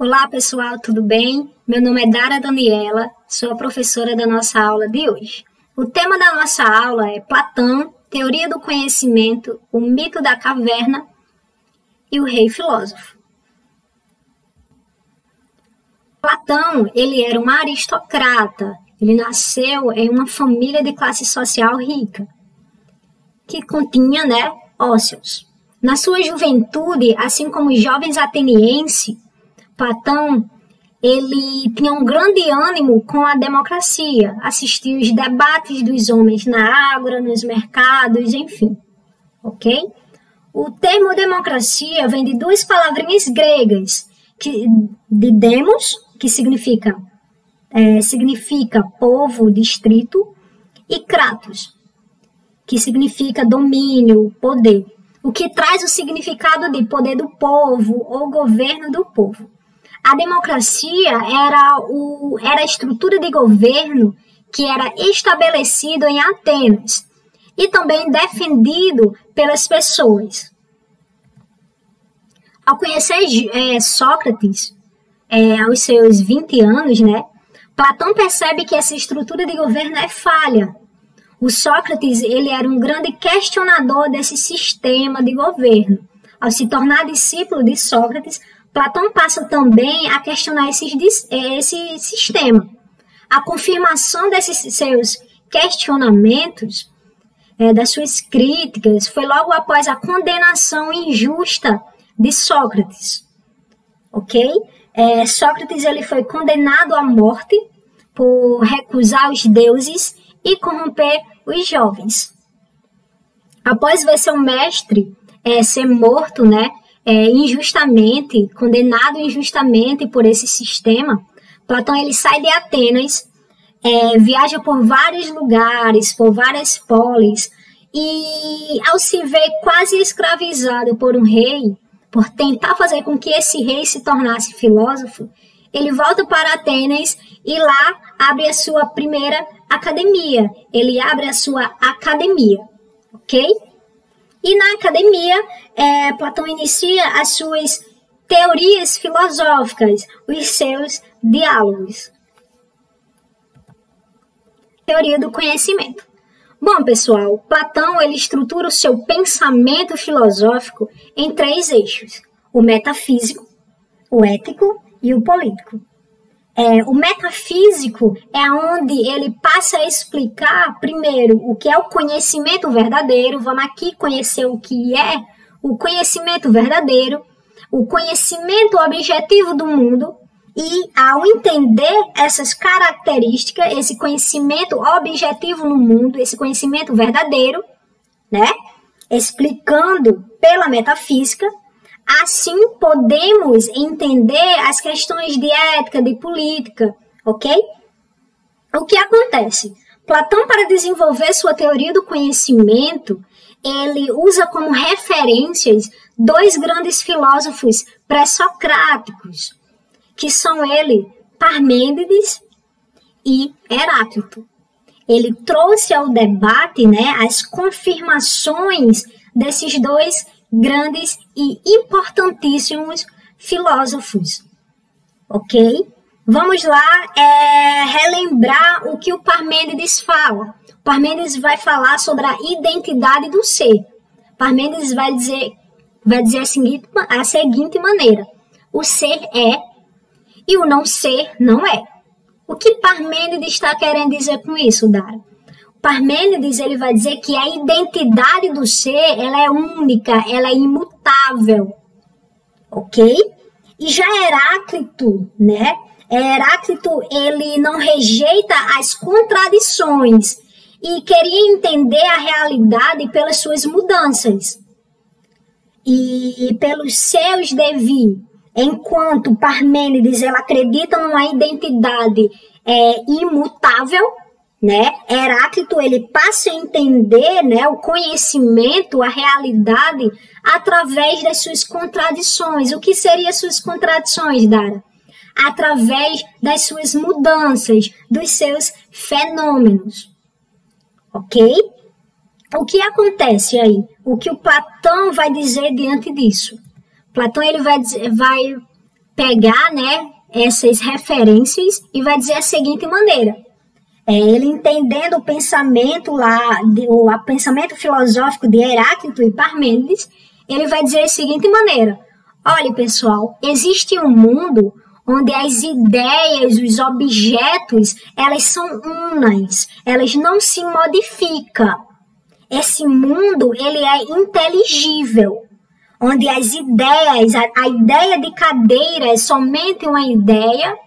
Olá pessoal, tudo bem? Meu nome é Dara Daniela, sou a professora da nossa aula de hoje. O tema da nossa aula é Platão, Teoria do Conhecimento, o Mito da Caverna e o Rei Filósofo. Platão, ele era um aristocrata, ele nasceu em uma família de classe social rica, que continha, ócios. Na sua juventude, assim como os jovens atenienses, Platão, ele tinha um grande ânimo com a democracia, assistia os debates dos homens na ágora, nos mercados, enfim, ok? O termo democracia vem de duas palavrinhas gregas, de demos, que significa povo, distrito, e kratos, que significa domínio, poder, o que traz o significado de poder do povo ou governo do povo. A democracia era a estrutura de governo que era estabelecido em Atenas e também defendido pelas pessoas. Ao conhecer Sócrates, aos seus 20 anos, Platão percebe que essa estrutura de governo é falha. O Sócrates, ele era um grande questionador desse sistema de governo. Ao se tornar discípulo de Sócrates, Platão passa também a questionar esse sistema. A confirmação desses seus questionamentos, das suas críticas, foi logo após a condenação injusta de Sócrates. Ok? Sócrates ele foi condenado à morte por recusar os deuses e corromper os jovens. Após ver seu mestre ser morto, injustamente, condenado injustamente por esse sistema, Platão ele sai de Atenas, viaja por vários lugares, por várias polis, e ao se ver quase escravizado por um rei, por tentar fazer com que esse rei se tornasse filósofo, ele volta para Atenas e lá abre a sua primeira academia. Ele abre a sua academia, ok? E na academia, Platão inicia as suas teorias filosóficas, os seus diálogos. Teoria do conhecimento. Bom, pessoal, Platão ele estrutura o seu pensamento filosófico em 3 eixos: o metafísico, o ético e o político. O metafísico é onde ele passa a explicar, primeiro, o que é o conhecimento verdadeiro. Vamos aqui conhecer o que é o conhecimento verdadeiro, o conhecimento objetivo do mundo, e ao entender essas características, esse conhecimento objetivo no mundo, esse conhecimento verdadeiro, explicando pela metafísica, assim podemos entender as questões de ética, de política, ok? O que acontece? Platão, para desenvolver sua teoria do conhecimento, ele usa como referências 2 grandes filósofos pré-socráticos, que são Parmênides e Heráclito. Ele trouxe ao debate as confirmações desses 2 grandes e importantíssimos filósofos, ok? Vamos lá relembrar o que o Parmênides fala. Parmênides vai falar sobre a identidade do ser. Parmênides vai dizer a seguinte maneira: o ser é e o não ser não é. O que Parmênides está querendo dizer com isso, Dara? Parmênides ele vai dizer que a identidade do ser ela é única, ela é imutável, ok? E já Heráclito, Heráclito ele não rejeita as contradições e queria entender a realidade pelas suas mudanças e pelos seus devir. Enquanto Parmênides ela acredita numa identidade imutável, Heráclito ele passa a entender o conhecimento, a realidade através das suas contradições. O que seriam suas contradições, Dara? Através das suas mudanças, dos seus fenômenos, ok? O que acontece aí? O que o Platão vai dizer diante disso? Platão ele vai pegar, né, essas referências e vai dizer a seguinte maneira. Ele entendendo o pensamento lá, o pensamento filosófico de Heráclito e Parmênides, ele vai dizer da seguinte maneira. Olha, pessoal, existe um mundo onde as ideias, os objetos, elas são unas, elas não se modificam. Esse mundo, ele é inteligível, onde as ideias, a ideia de cadeira é somente uma ideia,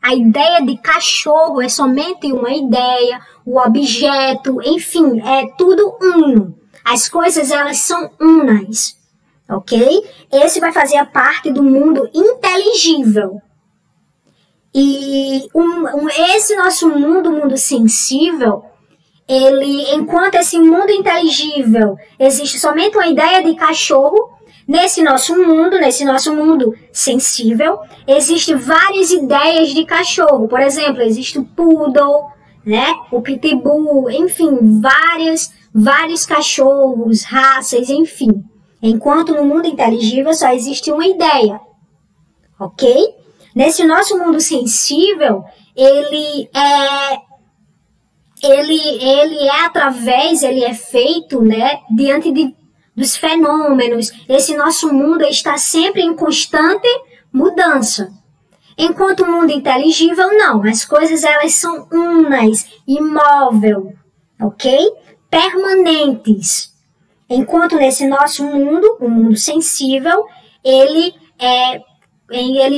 a ideia de cachorro é somente uma ideia, o objeto, enfim, é tudo uno. As coisas, elas são unas, ok? Esse vai fazer parte do mundo inteligível. E esse nosso mundo, o mundo sensível, enquanto esse mundo inteligível existe somente uma ideia de cachorro, nesse nosso mundo sensível, existem várias ideias de cachorro. Por exemplo, existe o poodle, né? O pitbull, enfim, vários cachorros, raças, enfim. Enquanto no mundo inteligível só existe uma ideia, ok? Nesse nosso mundo sensível, ele é feito, né, diante dos fenômenos. Esse nosso mundo está sempre em constante mudança. Enquanto o mundo inteligível, não. As coisas, elas são unas, imóvel, ok? Permanentes. Enquanto nesse nosso mundo, o mundo sensível, ele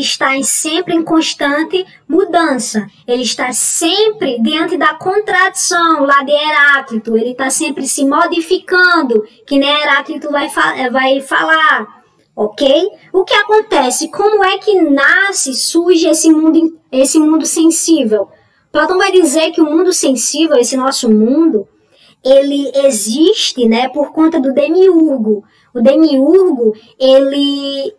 está sempre em constante mudança. Ele está sempre diante da contradição lá de Heráclito. Ele está sempre se modificando, que nem Heráclito vai falar, ok? O que acontece? Como é que surge esse mundo sensível? Platão vai dizer que o mundo sensível, esse nosso mundo, ele existe, né, por conta do demiurgo. O demiurgo, ele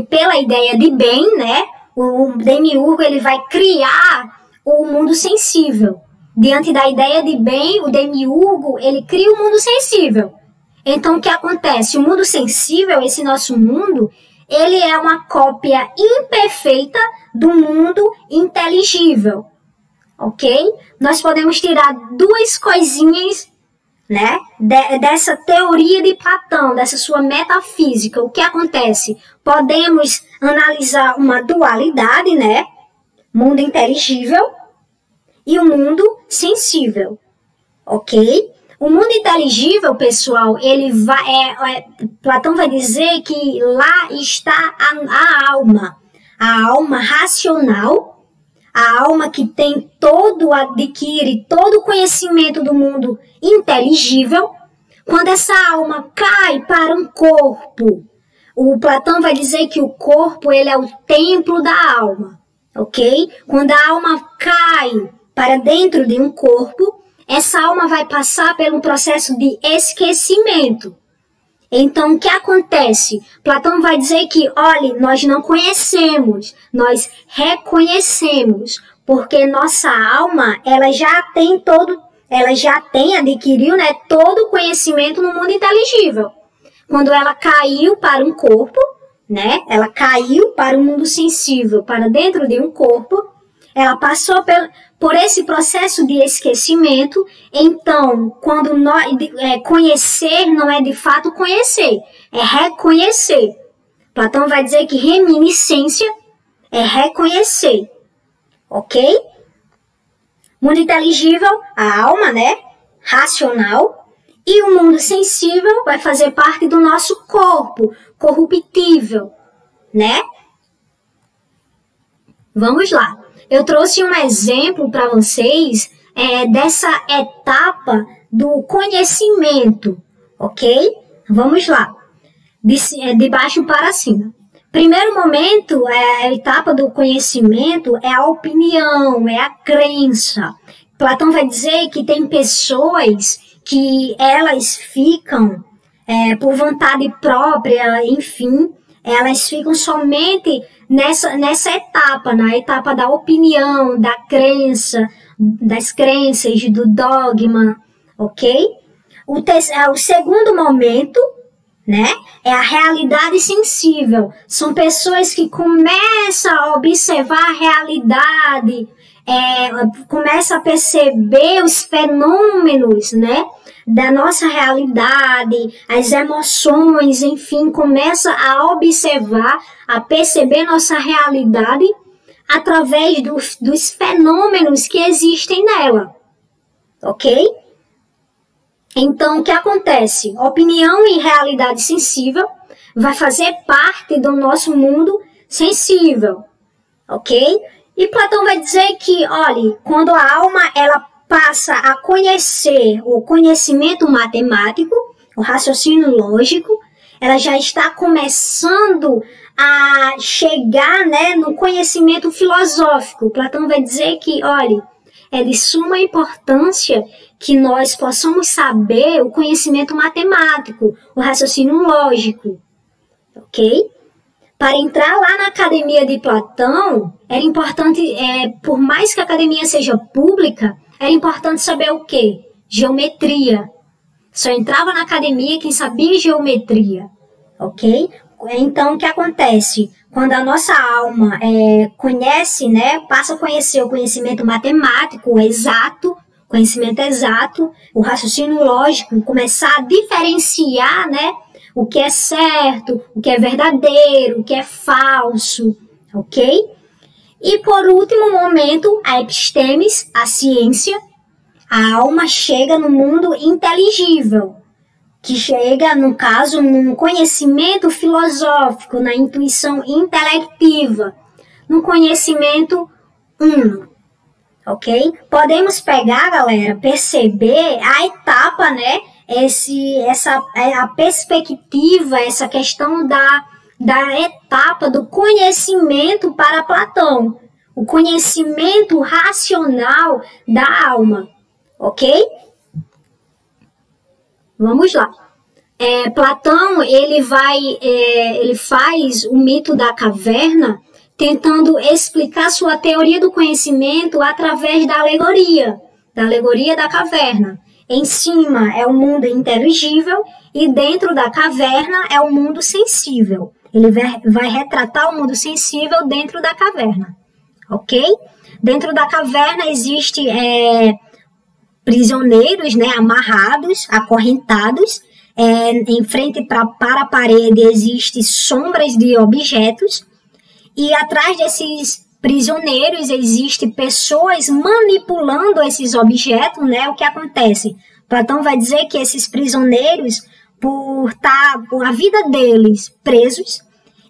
pela ideia de bem, né, o demiurgo, ele vai criar o mundo sensível. Diante da ideia de bem, o demiurgo, ele cria o mundo sensível. Então, o que acontece? O mundo sensível, esse nosso mundo, ele é uma cópia imperfeita do mundo inteligível, ok? Nós podemos tirar duas coisinhas, né, dessa teoria de Platão, dessa sua metafísica. O que acontece? Podemos analisar uma dualidade, né, mundo inteligível e o mundo sensível, ok? O mundo inteligível, pessoal, Platão vai dizer que lá está a alma racional, a alma que adquire todo o conhecimento do mundo inteligível. Quando essa alma cai para um corpo, o Platão vai dizer que o corpo, ele é o templo da alma, ok? Quando a alma cai para dentro de um corpo, essa alma vai passar por um processo de esquecimento. Então, o que acontece? Platão vai dizer que, olha, nós não conhecemos, nós reconhecemos, porque nossa alma, ela já adquiriu, né, todo o conhecimento no mundo inteligível. Quando ela caiu para um corpo, né, ela caiu para o mundo sensível, para dentro de um corpo, ela passou por esse processo de esquecimento. Então, quando conhecer não é de fato conhecer, é reconhecer. Platão vai dizer que reminiscência é reconhecer, ok? Mundo inteligível, a alma, né, racional, e o mundo sensível vai fazer parte do nosso corpo, corruptível, né? Vamos lá. Eu trouxe um exemplo para vocês dessa etapa do conhecimento, ok? Vamos lá, de baixo para cima. Primeiro momento, a etapa do conhecimento é a opinião, é a crença. Platão vai dizer que tem pessoas que elas ficam por vontade própria, enfim, elas ficam somente nessa etapa, na etapa da opinião, da crença, das crenças, do dogma, ok? O segundo momento né? É a realidade sensível. São pessoas que começam a observar a realidade, começam a perceber os fenômenos, né, da nossa realidade, as emoções, enfim, começa a observar, a perceber nossa realidade através dos fenômenos que existem nela, ok? Então, o que acontece? Opinião e realidade sensível vai fazer parte do nosso mundo sensível, ok? E Platão vai dizer que, olha, quando a alma ela passa a conhecer o conhecimento matemático, o raciocínio lógico, ela já está começando a chegar, né, no conhecimento filosófico. Platão vai dizer que, olha, é de suma importância que nós possamos saber o conhecimento matemático, o raciocínio lógico, ok? Para entrar lá na academia de Platão, era importante, por mais que a academia seja pública, era importante saber o quê? Geometria. Só entrava na academia quem sabia geometria, ok? Então, o que acontece? Quando a nossa alma conhece, né, passa a conhecer o conhecimento matemático exato, conhecimento exato, o raciocínio lógico, começar a diferenciar, né, o que é certo, o que é verdadeiro, o que é falso, ok? E por último momento, a epistemes, a ciência, a alma chega no mundo inteligível, que chega, no caso, num conhecimento filosófico, na intuição intelectiva, no conhecimento uno, ok? Podemos pegar, galera, perceber a etapa, né? A perspectiva, essa questão da etapa do conhecimento para Platão, o conhecimento racional da alma, ok? Vamos lá. Platão, ele faz o mito da caverna tentando explicar sua teoria do conhecimento através da alegoria da caverna. Em cima é o mundo inteligível e dentro da caverna é o mundo sensível. Ele vai retratar o mundo sensível dentro da caverna, ok? Dentro da caverna existe prisioneiros, né, amarrados, acorrentados. Em frente para a parede existem sombras de objetos. E atrás desses prisioneiros existem pessoas manipulando esses objetos, né? O que acontece? Platão vai dizer que esses prisioneiros, por a vida deles presos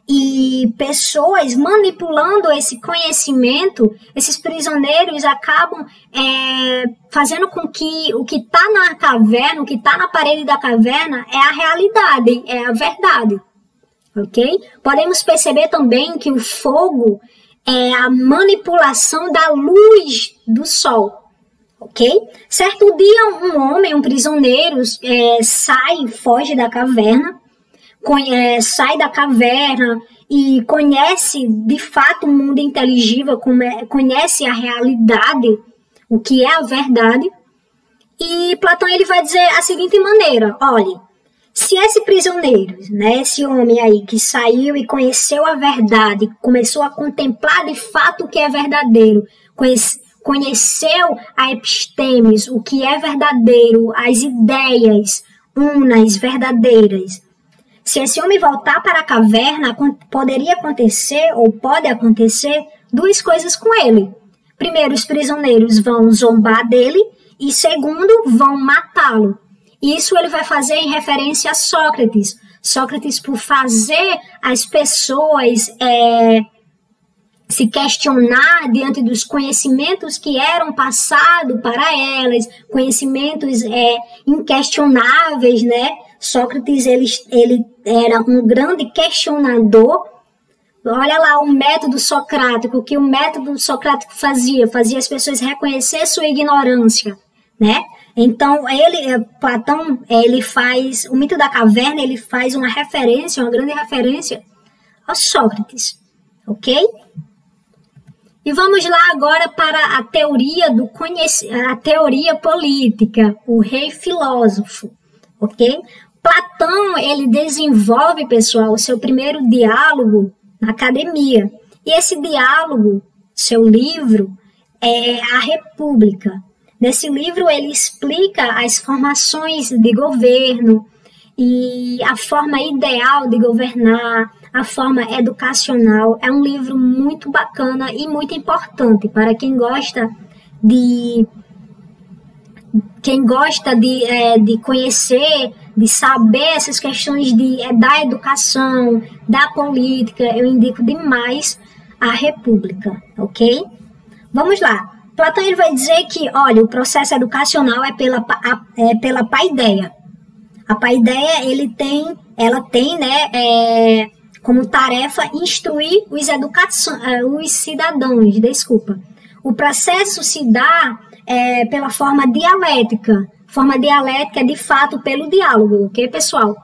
e pessoas manipulando esse conhecimento, esses prisioneiros acabam fazendo com que o que está na caverna, o que está na parede da caverna é a realidade, é a verdade. Ok? Podemos perceber também que o fogo é a manipulação da luz do sol, ok? Certo dia, um homem, um prisioneiro, foge da caverna, sai da caverna e conhece de fato o mundo inteligível, conhece a realidade, o que é a verdade. E Platão ele vai dizer a seguinte maneira: olha, se esse prisioneiro, né, esse homem aí que saiu e conheceu a verdade, começou a contemplar de fato o que é verdadeiro, conheceu a epistemes, o que é verdadeiro, as ideias unas, verdadeiras. Se esse homem voltar para a caverna, poderia acontecer, ou pode acontecer, duas coisas com ele. Primeiro, os prisioneiros vão zombar dele, e segundo, vão matá-lo. Isso ele vai fazer em referência a Sócrates. Sócrates, por fazer as pessoas se questionar diante dos conhecimentos que eram passados para elas, conhecimentos inquestionáveis, né? Sócrates, ele era um grande questionador. Olha lá o método socrático, que o método socrático fazia as pessoas reconhecer sua ignorância, né? Então, Platão, ele faz, o mito da caverna, ele faz uma grande referência a Sócrates, ok? E vamos lá agora para a teoria política, o rei filósofo, ok? Platão, ele desenvolve, pessoal, o seu primeiro diálogo na academia. E esse diálogo, seu livro, é A República. Nesse livro, ele explica as formações de governo e a forma ideal de governar, a forma educacional. É um livro muito bacana e muito importante para quem gosta de conhecer, de saber essas questões da educação, da política. Eu indico demais A República, ok? Vamos lá. Platão ele vai dizer que, olha, o processo educacional é pela paideia. A paideia, ela tem, né, como tarefa instruir os cidadãos, desculpa. O processo se dá pela forma dialética. Forma dialética é, de fato, pelo diálogo, ok, pessoal?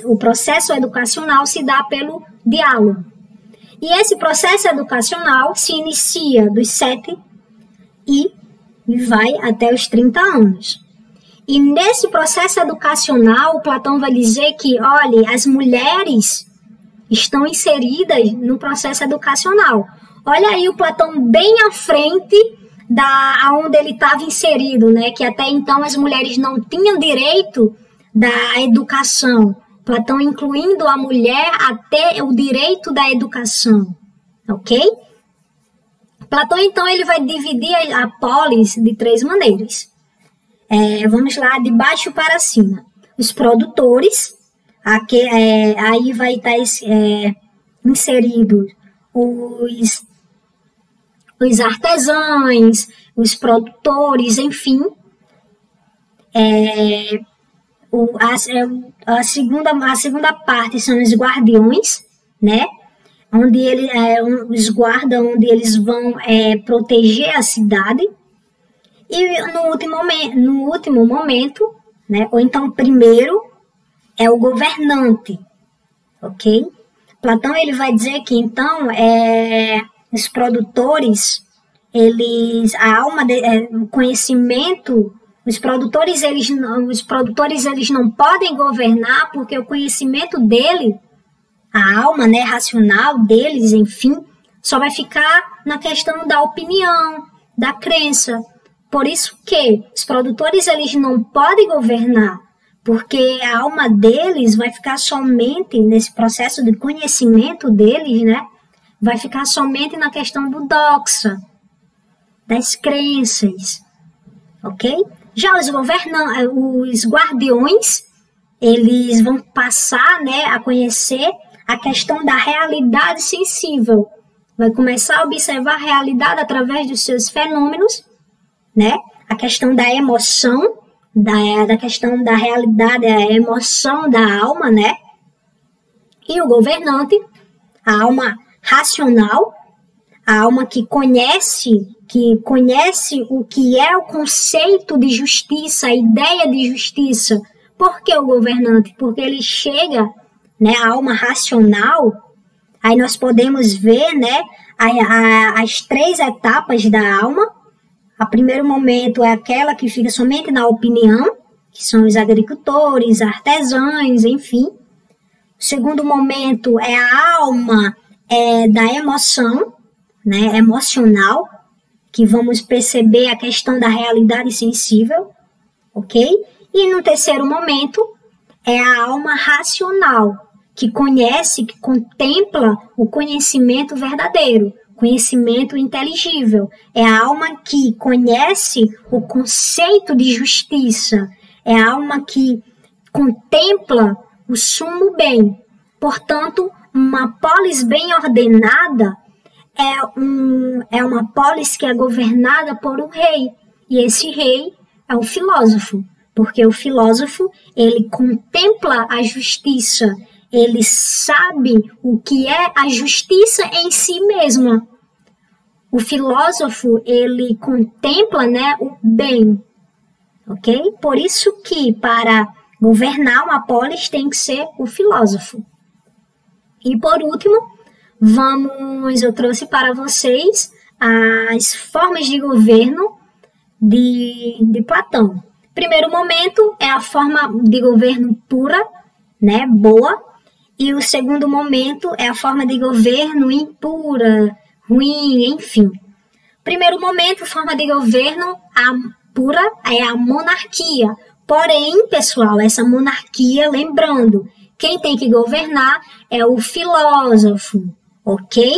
O processo educacional se dá pelo diálogo. E esse processo educacional se inicia dos 7 e vai até os 30 anos. E nesse processo educacional, Platão vai dizer que, olha, as mulheres estão inseridas no processo educacional. Olha aí o Platão bem à frente aonde ele estava inserido, né? Que até então as mulheres não tinham direito da educação. Platão incluindo a mulher até o direito da educação, ok? Platão, então, ele vai dividir a polis de 3 maneiras. Vamos lá, de baixo para cima. Os produtores, aí vai estar inseridos os artesãos, os produtores, enfim. A segunda parte são os guardiões, né? Onde os guardam, onde eles vão proteger a cidade. E no último momento, né? Ou então primeiro, é o governante, ok? Platão ele vai dizer que então os produtores, o conhecimento, os produtores eles não podem governar porque o conhecimento dele, a alma, né, racional deles, enfim, só vai ficar na questão da opinião, da crença. Por isso que os produtores eles não podem governar, porque a alma deles vai ficar somente nesse processo de conhecimento deles, né? Vai ficar somente na questão do doxa, das crenças, ok? Já os guardiões, eles vão passar, né, a conhecer a questão da realidade sensível. Vai começar a observar a realidade através dos seus fenômenos, né? A questão da emoção, da questão da realidade, a emoção da alma, né? E o governante, a alma racional, a alma que conhece o que é o conceito de justiça, a ideia de justiça. Por que o governante? Porque ele chega, né, a alma racional, aí nós podemos ver, né, as 3 etapas da alma. O primeiro momento é aquela que fica somente na opinião, que são os agricultores, artesãos, enfim. O segundo momento é a alma da emoção, né, emocional, que vamos perceber a questão da realidade sensível, ok? E no terceiro momento é a alma racional, que conhece, que contempla o conhecimento verdadeiro, conhecimento inteligível. É a alma que conhece o conceito de justiça, é a alma que contempla o sumo bem. Portanto, uma polis bem ordenada é uma polis que é governada por um rei. E esse rei é o filósofo, porque o filósofo, ele contempla a justiça, ele sabe o que é a justiça em si mesma. O filósofo, ele contempla, né, o bem, ok? Por isso que para governar uma polis tem que ser o filósofo. E por último, eu trouxe para vocês as formas de governo de Platão. Primeiro momento é a forma de governo pura, né, boa. E o segundo momento é a forma de governo impura, ruim, enfim. Primeiro momento, forma de governo pura é a monarquia. Porém, pessoal, essa monarquia, lembrando, quem tem que governar é o filósofo, ok?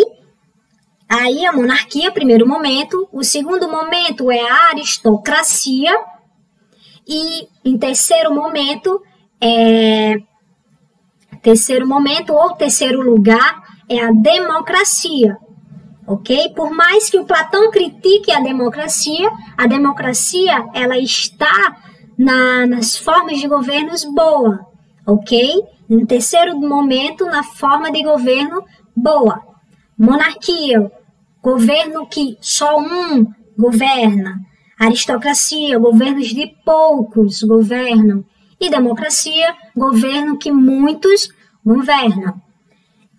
Aí a monarquia, primeiro momento. O segundo momento é a aristocracia. E em terceiro momento terceiro lugar é a democracia, ok? Por mais que o Platão critique a democracia ela está nas formas de governos boa, ok? Em terceiro momento, na forma de governo boa. Monarquia, governo que só um governa. Aristocracia, governos de poucos governam. E democracia, governo que muitos governam.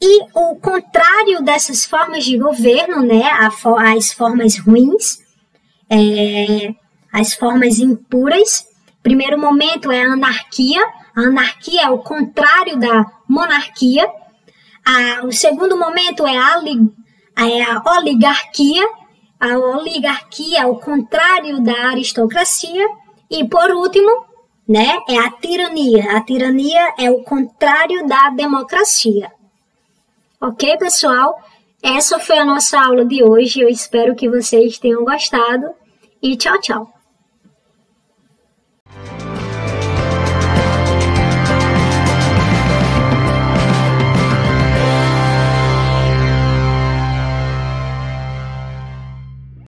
E o contrário dessas formas de governo, né, as formas ruins, as formas impuras, primeiro momento é a anarquia. A anarquia é o contrário da monarquia. O segundo momento é a oligarquia. A oligarquia é o contrário da aristocracia. E, por último, né, é a tirania. A tirania é o contrário da democracia. Ok, pessoal? Essa foi a nossa aula de hoje. Eu espero que vocês tenham gostado. E tchau, tchau.